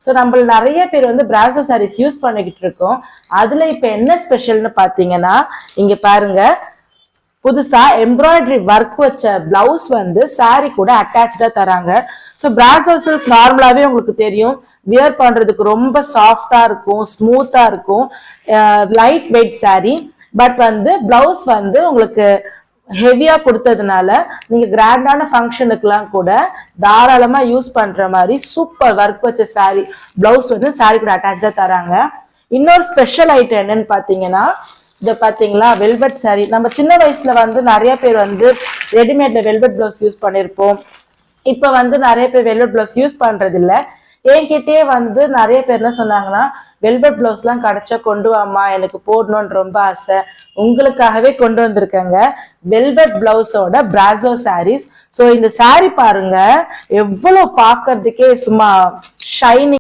So நம்ம நிறைய பேர் வந்து பிராசோ சாரீஸ் யூஸ் பண்ணிக்கிட்டு இருக்கோம். அதுல இப்ப என்ன ஸ்பெஷல்னு பாத்தீங்கன்னா இங்க பாருங்க, புதுசா எம்ப்ராய்டரி ஒர்க் வச்ச பிளவுஸ் வந்து சாரி கூட அட்டாச்சா தராங்க. ஸோ பிராசோ சில்க் நார்மலாவே உங்களுக்கு தெரியும், வியர் பண்றதுக்கு ரொம்ப சாஃப்டா இருக்கும், ஸ்மூத்தா இருக்கும், லைட் வெயிட் சாரி. பட் வந்து பிளவுஸ் வந்து உங்களுக்கு ஹெவியா கொடுத்ததுனால நீங்க கிராண்டான ஃபங்க்ஷனுக்குலாம் கூட தாராளமா யூஸ் பண்ற மாதிரி சூப்பர் ஒர்க் வச்ச சாரி பிளவுஸ் வந்து சாரி கூட அட்டாச்சா தராங்க. இன்னொரு ஸ்பெஷல் ஐட்டம் என்னன்னு பாத்தீங்கன்னா, இதை பாத்தீங்களா, வெல்வெட் சாரி. நம்ம சின்ன வயசுல வந்து நிறைய பேர் வந்து ரெடிமேட்ல வெல்வெட் பிளவுஸ் யூஸ் பண்ணிருப்போம். இப்ப வந்து நிறைய பேர் வெல்வெட் பிளவுஸ் யூஸ் பண்றது இல்ல. என்கிட்டே வந்து நிறைய பேர் என்ன சொன்னாங்கன்னா, வெல்வெட் பிளவுஸ் எல்லாம் கிடைச்சா கொண்டு வாமா, எனக்கு போடணும்னு ரொம்ப ஆசை. உங்களுக்காகவே கொண்டு வந்திருக்கேங்க வெல்வெட் பிளவுஸோட பிராசோ சாரீஸ். ஸோ இந்த சாரி பாருங்க, எவ்வளவு பாக்குறதுக்கே சும்மா ஷைனிங்